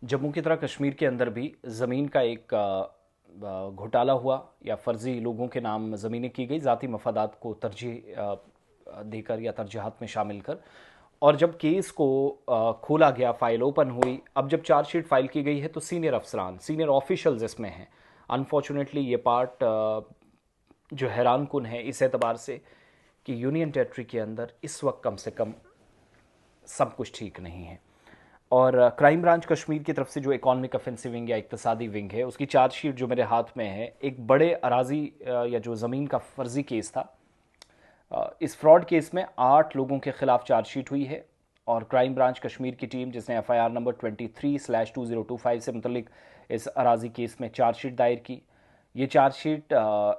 जम्मू की तरह कश्मीर के अंदर भी ज़मीन का एक घोटाला हुआ या फर्जी लोगों के नाम ज़मीनें की गई ज़ाती मफादात को तरजीह देकर या तरजीहात में शामिल कर। और जब केस को खोला गया, फाइल ओपन हुई, अब जब चार्जशीट फाइल की गई है तो सीनियर अफसरान, सीनियर ऑफिशल्स इसमें हैं। अनफॉर्चुनेटली ये पार्ट जो हैरान कुन है इस एतबार से कि यूनियन टेरिटरी के अंदर इस वक्त कम से कम सब कुछ ठीक नहीं है। और क्राइम ब्रांच कश्मीर की तरफ से जो इकॉनमिक ऑफेंसिव विंग या इक्तसादी विंग है, उसकी चार्जशीट जो मेरे हाथ में है, एक बड़े अराजी या जो ज़मीन का फर्जी केस था, इस फ्रॉड केस में 8 लोगों के खिलाफ चार्जशीट हुई है। और क्राइम ब्रांच कश्मीर की टीम, जिसने एफआईआर नंबर 23/2025 से मुतलिक इस अराजी केस में चार्जशीट दायर की। ये चार्जशीट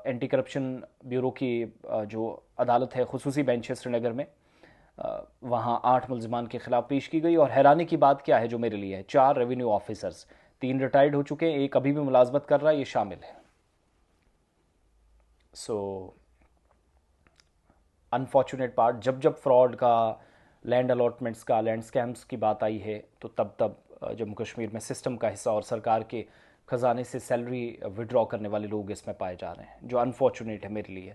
एंटी करप्शन ब्यूरो की जो अदालत है, खुसूसी बेंच है श्रीनगर में, वहाँ 8 मुलजमान के खिलाफ पेश की गई। और हैरानी की बात क्या है जो मेरे लिए है, 4 रेवेन्यू ऑफिसर्स, 3 रिटायर्ड हो चुके हैं, एक अभी भी मुलाजमत कर रहा है, ये शामिल है। सो अनफॉर्चुनेट पार्ट, जब जब फ्रॉड का, लैंड अलॉटमेंट्स का, लैंड स्कैम्स की बात आई है, तो तब तब जम्मू कश्मीर में सिस्टम का हिस्सा और सरकार के ख़जाने से सैलरी विड्रॉ करने वाले लोग इसमें पाए जा रहे हैं, जो अनफॉर्चुनेट है मेरे लिए।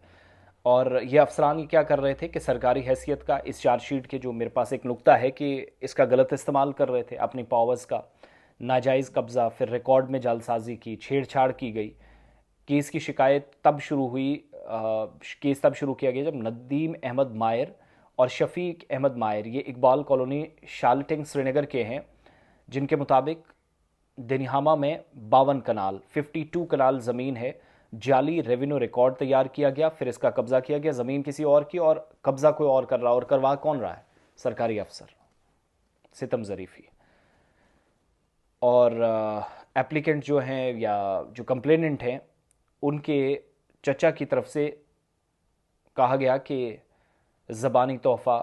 और ये अफसरान ये क्या कर रहे थे कि सरकारी हैसियत का, इस चार्जशीट के जो मेरे पास एक नुक्ता है कि इसका गलत इस्तेमाल कर रहे थे अपनी पावर्स का, नाजायज़ कब्ज़ा, फिर रिकॉर्ड में जालसाजी की, छेड़छाड़ की गई। केस की शिकायत तब शुरू हुई, केस तब शुरू किया गया जब नदीम अहमद मायर और शफीक अहमद मायर, ये इकबाल कॉलोनी शालटिंग श्रीनगर के हैं, जिनके मुताबिक दिनहामा में 52 कनाल, 52 कनाल ज़मीन है, जाली रेवेन्यू रिकॉर्ड तैयार किया गया, फिर इसका कब्जा किया गया, ज़मीन किसी और की, और कब्जा कोई और कर रहा, और करवा कौन रहा है? सरकारी अफसर सितम ज़रीफ़ी। और एप्लीकेंट जो हैं या जो कंप्लेनेंट हैं, उनके चचा की तरफ से कहा गया कि ज़बानी तोहफ़ा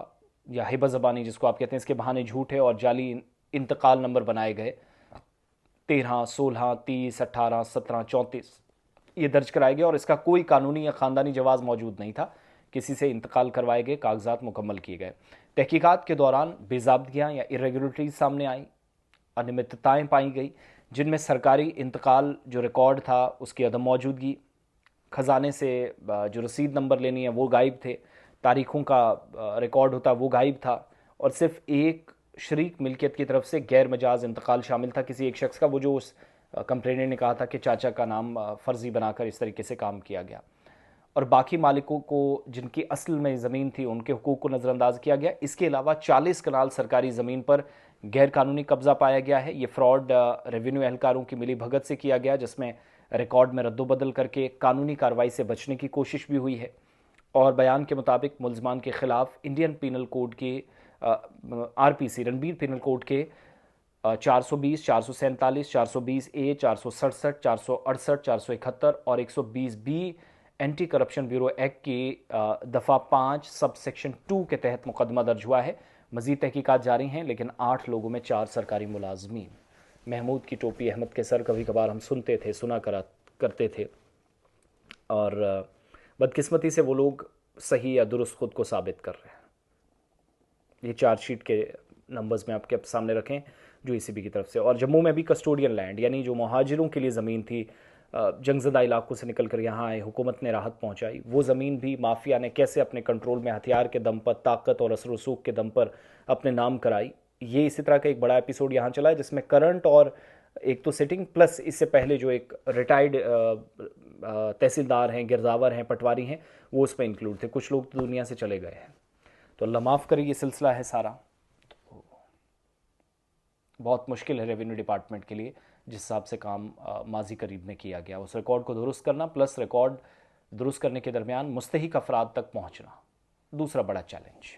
या हिबा ज़बानी जिसको आप कहते हैं, इसके बहाने झूठ है और जाली इंतकाल नंबर बनाए गए, 13, 16, 30, 18, 17, 34 ये दर्ज कराए गए, और इसका कोई कानूनी या ख़ानदानी जवाज़ मौजूद नहीं था। किसी से इंतकाल करवाए गए, कागजात मुकम्मल किए गए। तहकीकात के दौरान बेज़ाब्तगियाँ या इरेगुलरिटीज़ सामने आई, अनियमितताएँ पाई गई, जिनमें सरकारी इंतकाल जो रिकॉर्ड था उसकी अदम मौजूदगी, ख़जाने से जो रसीद नंबर लेनी है वो गायब थे, तारीख़ों का रिकॉर्ड होता वो गायब था, और सिर्फ एक शरीक मिल्कियत की तरफ से गैर मजाज इंतकाल शामिल था किसी एक शख्स का, वो जो उस कंप्लेनेंट ने कहा था कि चाचा का नाम फ़र्ज़ी बनाकर इस तरीके से काम किया गया। और बाकी मालिकों को जिनकी असल में ज़मीन थी, उनके हुकूक को नज़रअंदाज किया गया। इसके अलावा 40 कनाल सरकारी ज़मीन पर गैर कानूनी कब्ज़ा पाया गया है। ये फ्रॉड रेवेन्यू एहलकारों की मिली भगत से किया गया, जिसमें रिकॉर्ड में रद्दोबदल करके कानूनी कार्रवाई से बचने की कोशिश भी हुई है। और बयान के मुताबिक मुलजमान के खिलाफ इंडियन पीनल कोड के आरपीसी रणबीर पीनल कोड के 420, 447, 420A, 467, 468, 471 और 120B anti corruption bureau act की दफ़ा 5 सब सेक्शन 2 के तहत मुकदमा दर्ज हुआ है। मजीद तहकीकात जारी हैं, लेकिन 8 लोगों में 4 सरकारी मुलाजमीन। महमूद की टोपी अहमद के सर कभी कभार हम सुनते थे, सुना करा करते थे, और बदकिस्मती से वो लोग सही या दुरुस्त खुद को साबित कर रहे हैं। ये चार्जशीट के नंबर्स में आपके सामने रखें जो ईसीबी की तरफ से। और जम्मू में भी कस्टोडियन लैंड, यानी जो मुहाजिरों के लिए ज़मीन थी, जंगज़दा इलाकों से निकल कर यहाँ आए, हुकूमत ने राहत पहुँचाई, वो ज़मीन भी माफिया ने कैसे अपने कंट्रोल में हथियार के दम पर, ताकत और असर रसूख के दम पर अपने नाम कराई। ये इसी तरह का एक बड़ा एपिसोड यहाँ चला है, जिसमें करंट और एक तो सिटिंग प्लस इससे पहले जो एक रिटायर्ड तहसीलदार हैं, गिरदावर हैं, पटवारी हैं, वो उसमें इंक्लूड थे। कुछ लोग तो दुनिया से चले गए हैं। तो अल्लाह माफ़ करे, ये सिलसिला है सारा। बहुत मुश्किल है रेवेन्यू डिपार्टमेंट के लिए जिस हिसाब से काम माजी करीब में किया गया, उस रिकॉर्ड को दुरुस्त करना, प्लस रिकॉर्ड दुरुस्त करने के दरमियान मुस्तहिक अफराद तक पहुंचना, दूसरा बड़ा चैलेंज।